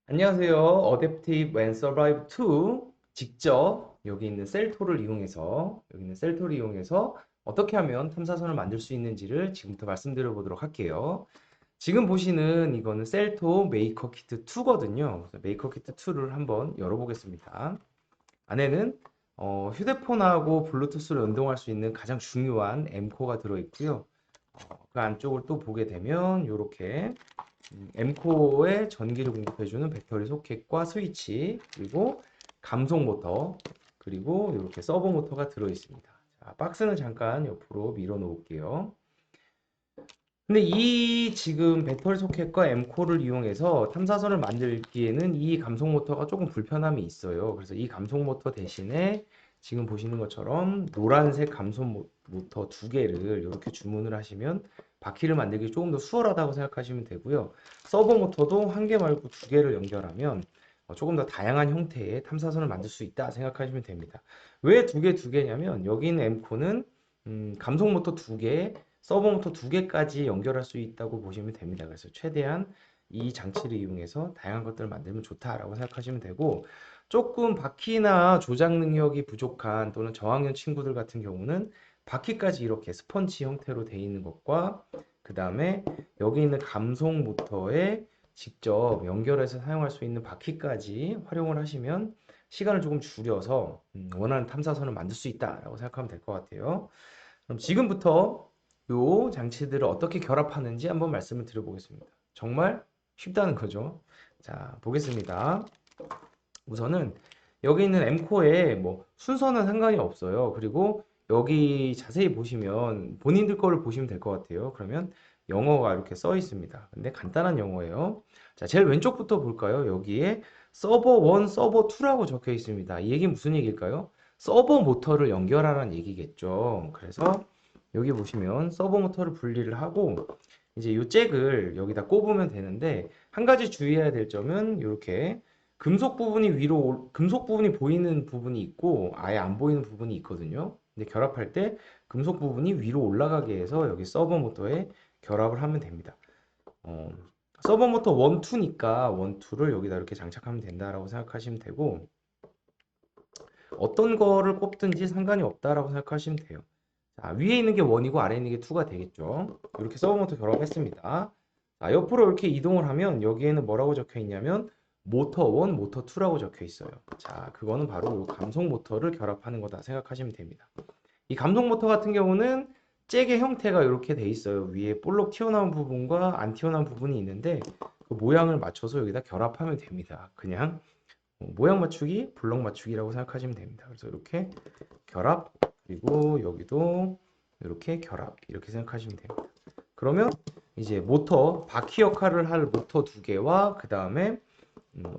안녕하세요. 어댑티브 앤 서바이브 2 직접 여기 있는 셀토를 이용해서 어떻게 하면 탐사선을 만들 수 있는지를 지금부터 말씀드려 보도록 할게요. 지금 보시는 이거는 셀토 메이커 키트 2거든요. 메이커 키트 2를 한번 열어보겠습니다. 안에는 휴대폰하고 블루투스로 연동할 수 있는 가장 중요한 M코어가 들어있고요. 그 안쪽을 또 보게 되면 이렇게 M코어에 전기를 공급해주는 배터리 소켓과 스위치, 그리고 감속 모터, 그리고 이렇게 서버 모터가 들어 있습니다. 자, 박스는 잠깐 옆으로 밀어 놓을게요. 근데 이 지금 배터리 소켓과 M코어를 이용해서 탐사선을 만들기에는 이 감속 모터가 조금 불편함이 있어요. 그래서 이 감속 모터 대신에 지금 보시는 것처럼 노란색 감속 모터 두 개를 이렇게 주문을 하시면 바퀴를 만들기 조금 더 수월하다고 생각하시면 되고요. 서버 모터도 한 개 말고 두 개를 연결하면 조금 더 다양한 형태의 탐사선을 만들 수 있다 생각하시면 됩니다. 왜 두 개냐면 여기 있는 M코는 감속 모터 두 개, 서버 모터 두 개까지 연결할 수 있다고 보시면 됩니다. 그래서 최대한 이 장치를 이용해서 다양한 것들을 만들면 좋다라고 생각하시면 되고, 조금 바퀴나 조작 능력이 부족한 또는 저학년 친구들 같은 경우는 바퀴까지 이렇게 스펀지 형태로 되어 있는 것과 그 다음에 여기 있는 감속 모터에 직접 연결해서 사용할 수 있는 바퀴까지 활용을 하시면 시간을 조금 줄여서 원하는 탐사선을 만들 수 있다라고 생각하면 될 것 같아요. 그럼 지금부터 요 장치들을 어떻게 결합하는지 한번 말씀을 드려보겠습니다. 정말 쉽다는 거죠. 자, 보겠습니다. 우선은 여기 있는 M코어에 뭐 순서는 상관이 없어요. 그리고 여기 자세히 보시면 본인들 거를 보시면 될 것 같아요. 그러면 영어가 이렇게 써 있습니다. 근데 간단한 영어예요. 자, 제일 왼쪽부터 볼까요? 여기에 서버 1, 서버 2라고 적혀 있습니다. 이 얘기 무슨 얘기일까요? 서버 모터를 연결하라는 얘기겠죠. 그래서 여기 보시면 서버 모터를 분리를 하고 이제 이 잭을 여기다 꼽으면 되는데, 한 가지 주의해야 될 점은 이렇게 금속 부분이 보이는 부분이 있고 아예 안 보이는 부분이 있거든요. 근데 결합할 때 금속 부분이 위로 올라가게 해서 여기 서버 모터에 결합을 하면 됩니다. 어, 서버 모터 1, 2니까 1, 2를 여기다 이렇게 장착하면 된다라고 생각하시면 되고, 어떤 거를 꼽든지 상관이 없다라고 생각하시면 돼요. 자, 위에 있는 게 1이고 아래에 있는 게 2가 되겠죠. 이렇게 서버 모터 결합했습니다. 자, 옆으로 이렇게 이동을 하면 여기에는 뭐라고 적혀 있냐면 모터 1, 모터 2라고 적혀 있어요. 자, 그거는 바로 이 감속 모터를 결합하는 거다 생각하시면 됩니다. 이 감속 모터 같은 경우는 잭의 형태가 이렇게 돼 있어요. 위에 볼록 튀어나온 부분과 안 튀어나온 부분이 있는데 그 모양을 맞춰서 여기다 결합하면 됩니다. 그냥 모양 맞추기, 블럭 맞추기라고 생각하시면 됩니다. 그래서 이렇게 결합, 그리고 여기도 이렇게 결합, 이렇게 생각하시면 됩니다. 그러면 이제 모터, 바퀴 역할을 할 모터 두 개와 그 다음에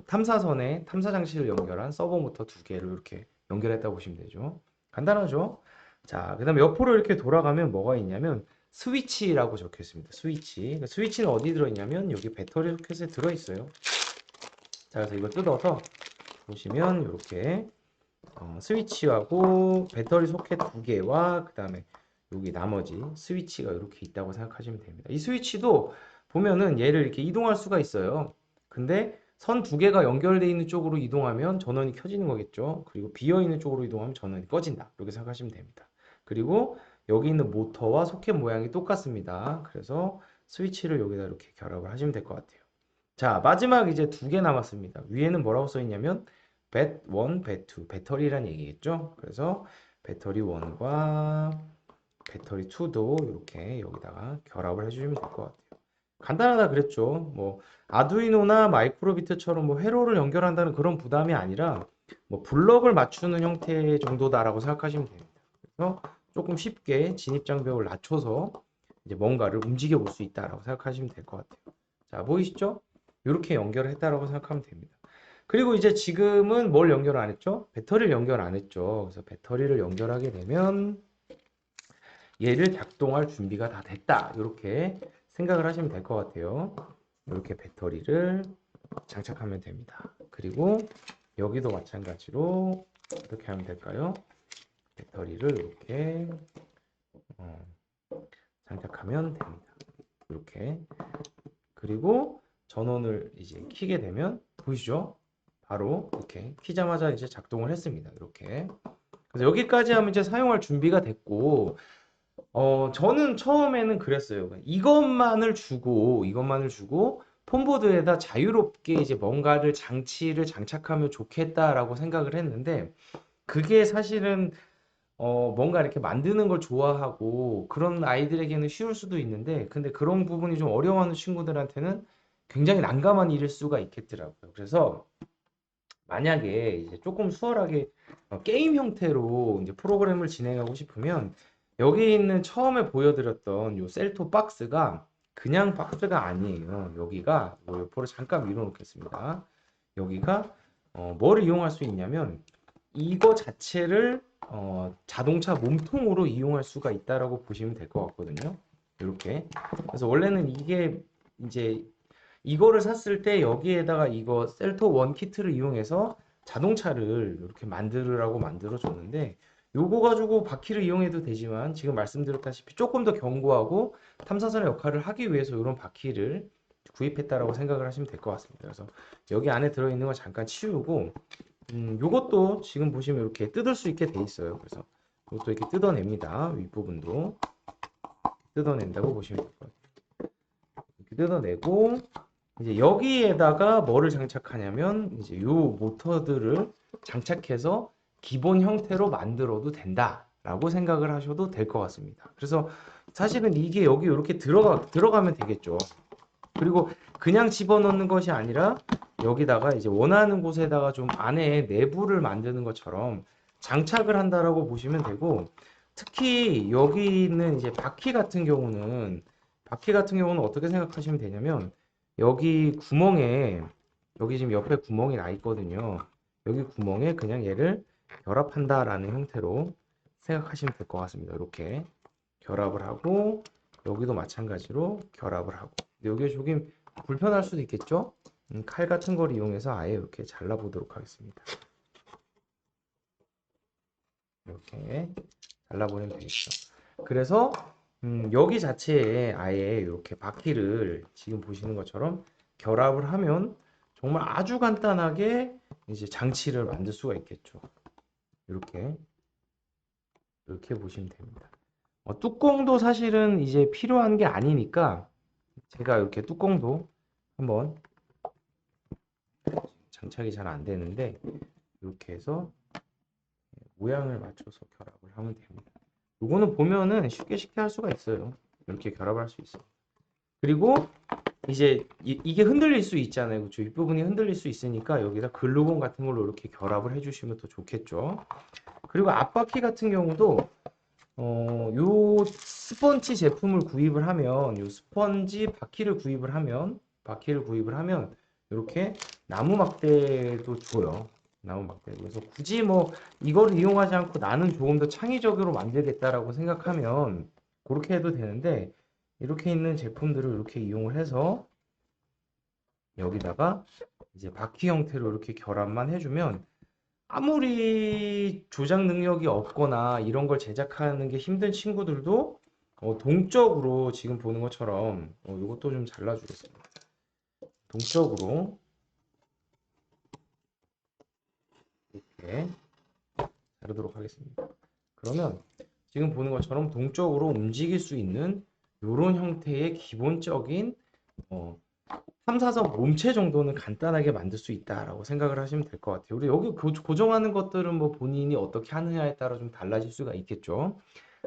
탐사선에 탐사 장치를 연결한 서버 모터 두 개를 이렇게 연결했다고 보시면 되죠. 간단하죠? 자, 그 다음에 옆으로 이렇게 돌아가면 뭐가 있냐면 스위치라고 적혀 있습니다. 스위치. 그 스위치는 어디 들어있냐면 여기 배터리 소켓에 들어있어요. 자, 그래서 이거 뜯어서 보시면 이렇게 스위치하고 배터리 소켓 두 개와 그 다음에 여기 나머지 스위치가 이렇게 있다고 생각하시면 됩니다. 이 스위치도 보면은 얘를 이렇게 이동할 수가 있어요. 근데 선 두 개가 연결되어 있는 쪽으로 이동하면 전원이 켜지는 거겠죠. 그리고 비어 있는 쪽으로 이동하면 전원이 꺼진다. 이렇게 생각하시면 됩니다. 그리고 여기 있는 모터와 소켓 모양이 똑같습니다. 그래서 스위치를 여기다 이렇게 결합을 하시면 될 것 같아요. 자, 마지막 이제 두 개 남았습니다. 위에는 뭐라고 써 있냐면 뱃 1, 뱃 2, 배터리란 얘기겠죠? 그래서 배터리 1과 배터리 2도 이렇게 여기다가 결합을 해주시면 될 것 같아요. 간단하다 그랬죠. 뭐 아두이노나 마이크로비트처럼 뭐 회로를 연결한다는 그런 부담이 아니라 뭐 블럭을 맞추는 형태 정도다라고 생각하시면 됩니다. 그래서 조금 쉽게 진입 장벽을 낮춰서 이제 뭔가를 움직여 볼 수 있다라고 생각하시면 될 것 같아요. 자, 보이시죠? 이렇게 연결을 했다라고 생각하면 됩니다. 그리고 이제 지금은 뭘 연결 안 했죠? 배터리를 연결 안 했죠. 그래서 배터리를 연결하게 되면 얘를 작동할 준비가 다 됐다. 이렇게 생각을 하시면 될 것 같아요. 이렇게 배터리를 장착하면 됩니다. 그리고 여기도 마찬가지로 어떻게 하면 될까요? 배터리를 이렇게 어, 장착하면 됩니다. 이렇게. 그리고 전원을 이제 켜게 되면 보이시죠? 바로 이렇게 키자마자 이제 작동을 했습니다. 이렇게. 그래서 여기까지 하면 이제 사용할 준비가 됐고, 저는 처음에는 그랬어요. 이것만을 주고 폰보드에다 자유롭게 이제 뭔가를 장치를 장착하면 좋겠다라고 생각을 했는데, 그게 사실은 뭔가 이렇게 만드는 걸 좋아하고 그런 아이들에게는 쉬울 수도 있는데, 근데 그런 부분이 좀 어려워하는 친구들한테는 굉장히 난감한 일일 수가 있겠더라고요. 그래서 만약에 이제 조금 수월하게 게임 형태로 이제 프로그램을 진행하고 싶으면 여기 있는 처음에 보여드렸던 요 셀토 박스가 그냥 박스가 아니에요. 여기가 요 옆으로 잠깐 밀어놓겠습니다. 여기가 뭐를 이용할 수 있냐면 이거 자체를 자동차 몸통으로 이용할 수가 있다라고 보시면 될 것 같거든요. 이렇게. 그래서 원래는 이게 이제 이거를 샀을 때 여기에다가 이거 셀토 원 키트를 이용해서 자동차를 이렇게 만들으라고 만들어 줬는데, 요거 가지고 바퀴를 이용해도 되지만 지금 말씀드렸다시피 조금 더 견고하고 탐사선의 역할을 하기 위해서 이런 바퀴를 구입했다라고 생각을 하시면 될 것 같습니다. 그래서 여기 안에 들어있는 거 잠깐 치우고, 요것도 지금 보시면 이렇게 뜯을 수 있게 돼 있어요. 그래서 이것도 이렇게 뜯어냅니다. 윗부분도 뜯어낸다고 보시면 될 것 같아요. 이렇게 뜯어내고, 이제 여기에다가 뭐를 장착하냐면 이제 요 모터들을 장착해서 기본 형태로 만들어도 된다라고 생각을 하셔도 될 것 같습니다. 그래서 사실은 이게 여기 이렇게 들어가면 되겠죠. 그리고 그냥 집어넣는 것이 아니라 여기다가 이제 원하는 곳에다가 좀 안에 내부를 만드는 것처럼 장착을 한다라고 보시면 되고, 특히 여기 있는 이제 바퀴 같은 경우는 어떻게 생각하시면 되냐면 여기 구멍에, 여기 지금 옆에 구멍이 나 있거든요. 여기 구멍에 그냥 얘를 결합한다라는 형태로 생각하시면 될 것 같습니다. 이렇게 결합을 하고 여기도 마찬가지로 결합을 하고, 여기 조금 불편할 수도 있겠죠? 칼 같은 걸 이용해서 아예 이렇게 잘라보도록 하겠습니다. 이렇게 잘라보면 되겠죠. 그래서 여기 자체에 아예 이렇게 바퀴를 지금 보시는 것처럼 결합을 하면 정말 아주 간단하게 이제 장치를 만들 수가 있겠죠. 이렇게 보시면 됩니다. 뚜껑도 사실은 이제 필요한 게 아니니까 제가 이렇게 뚜껑도 한번, 장착이 잘 안 되는데 이렇게 해서 모양을 맞춰서 결합을 하면 됩니다. 요거는 보면은 쉽게 할 수가 있어요. 이렇게 결합할 수 있어요. 그리고 이제 이게 흔들릴 수 있잖아요. 그렇죠? 윗부분이 흔들릴 수 있으니까 여기다 글루건 같은 걸로 이렇게 결합을 해주시면 더 좋겠죠. 그리고 앞바퀴 같은 경우도 요 스펀지 제품을 구입을 하면, 요 스펀지 바퀴를 구입을 하면 이렇게 나무 막대도 줘요. 나무 막대. 그래서 굳이 뭐 이걸 이용하지 않고 나는 조금 더 창의적으로 만들겠다라고 생각하면 그렇게 해도 되는데, 이렇게 있는 제품들을 이렇게 이용을 해서 여기다가 이제 바퀴 형태로 이렇게 결합만 해주면 아무리 조작 능력이 없거나 이런 걸 제작하는 게 힘든 친구들도 동적으로 지금 보는 것처럼, 이것도 좀 잘라주겠습니다. 동적으로 이렇게 자르도록 하겠습니다. 그러면 지금 보는 것처럼 동적으로 움직일 수 있는 이런 형태의 기본적인 어, 탐사선 몸체 정도는 간단하게 만들 수 있다라고 생각을 하시면 될 것 같아요. 우리 여기 고정하는 것들은 뭐 본인이 어떻게 하느냐에 따라 좀 달라질 수가 있겠죠.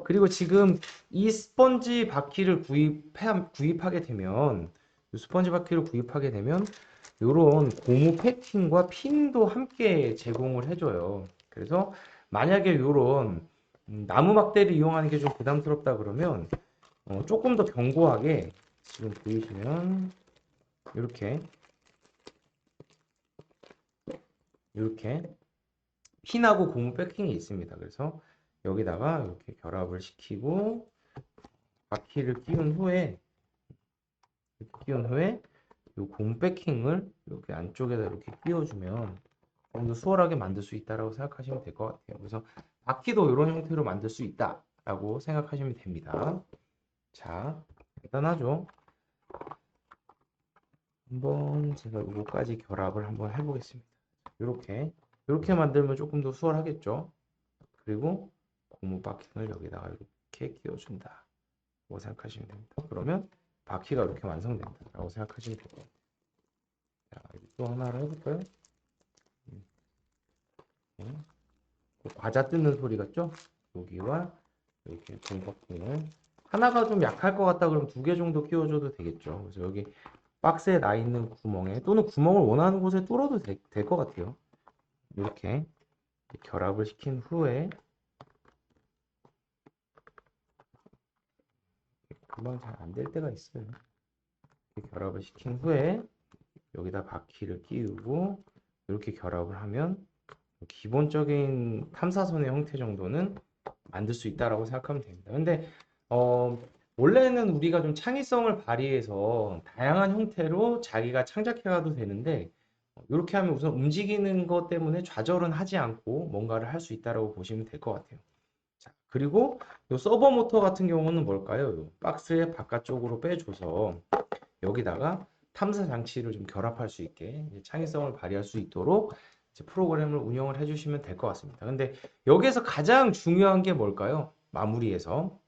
그리고 지금 이 스펀지 바퀴를 구입하게 되면, 이 스펀지 바퀴를 구입하게 되면 이런 고무 패킹과 핀도 함께 제공을 해줘요. 그래서 만약에 이런 나무 막대를 이용하는 게 좀 부담스럽다 그러면 조금 더 견고하게 지금 보이시면 이렇게 핀하고 고무 패킹이 있습니다. 그래서 여기다가 이렇게 결합을 시키고 바퀴를 끼운 후에 이 고무 패킹을 이렇게 안쪽에다 이렇게 끼워주면 좀 더 수월하게 만들 수 있다라고 생각하시면 될 것 같아요. 그래서 바퀴도 이런 형태로 만들 수 있다라고 생각하시면 됩니다. 자, 간단하죠? 한번 제가 이거까지 결합을 한번 해보겠습니다. 이렇게 만들면 조금 더 수월하겠죠. 그리고 고무 바킹을 여기다가 이렇게 끼워준다 라고 생각하시면 됩니다. 그러면 바퀴가 이렇게 완성된다 라고 생각하시면 될 것 같아요. 자, 또 하나를 해볼까요? 네. 과자 뜯는 소리 같죠? 여기와 이렇게 고무 바킹을 하나가 좀 약할 것 같다 그러면 2개 정도 끼워줘도 되겠죠. 그래서 여기 박스에 나 있는 구멍에 또는 구멍을 원하는 곳에 뚫어도 될 것 같아요. 이렇게 결합을 시킨 후에 금방 잘 안 될 때가 있어요. 이렇게 결합을 시킨 후에 여기다 바퀴를 끼우고 이렇게 결합을 하면 기본적인 탐사선의 형태 정도는 만들 수 있다라고 생각하면 됩니다. 근데 어, 원래는 우리가 좀 창의성을 발휘해서 다양한 형태로 자기가 창작해가도 되는데 이렇게 하면 우선 움직이는 것 때문에 좌절은 하지 않고 뭔가를 할 수 있다라고 보시면 될 것 같아요. 자, 그리고 이 서버 모터 같은 경우는 뭘까요? 요 박스의 바깥쪽으로 빼줘서 여기다가 탐사 장치를 좀 결합할 수 있게 창의성을 발휘할 수 있도록 이제 프로그램을 운영을 해주시면 될 것 같습니다. 근데 여기에서 가장 중요한 게 뭘까요? 마무리에서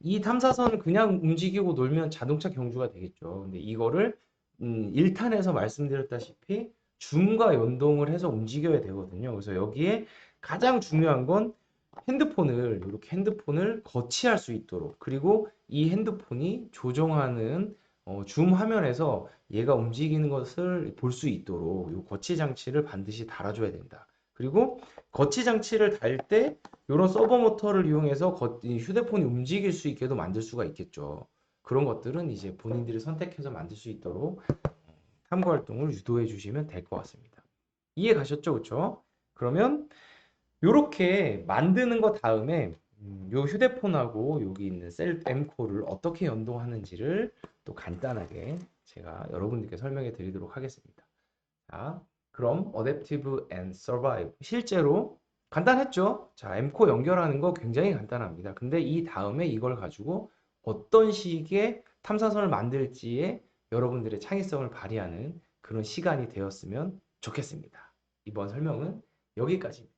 이 탐사선은 그냥 움직이고 놀면 자동차 경주가 되겠죠. 근데 이거를 1탄에서 말씀드렸다시피 줌과 연동을 해서 움직여야 되거든요. 그래서 여기에 가장 중요한 건 핸드폰을 거치할 수 있도록 그리고 이 핸드폰이 조정하는 줌 화면에서 얘가 움직이는 것을 볼 수 있도록 이 거치 장치를 반드시 달아줘야 된다. 그리고 거치 장치를 달 때 이런 서버 모터를 이용해서 휴대폰이 움직일 수 있게도 만들 수가 있겠죠. 그런 것들은 이제 본인들이 선택해서 만들 수 있도록 탐구 활동을 유도해 주시면 될 것 같습니다. 이해 가셨죠? 그렇죠? 그러면 이렇게 만드는 거 다음에 요 휴대폰하고 여기 있는 셀 M코를 어떻게 연동하는지를 또 간단하게 제가 여러분들께 설명해 드리도록 하겠습니다. 자, 그럼 Adaptive and Survive 실제로 간단했죠? 자, M코 연결하는 거 굉장히 간단합니다. 근데 이 다음에 이걸 가지고 어떤 식의 탐사선을 만들지에 여러분들의 창의성을 발휘하는 그런 시간이 되었으면 좋겠습니다. 이번 설명은 여기까지입니다.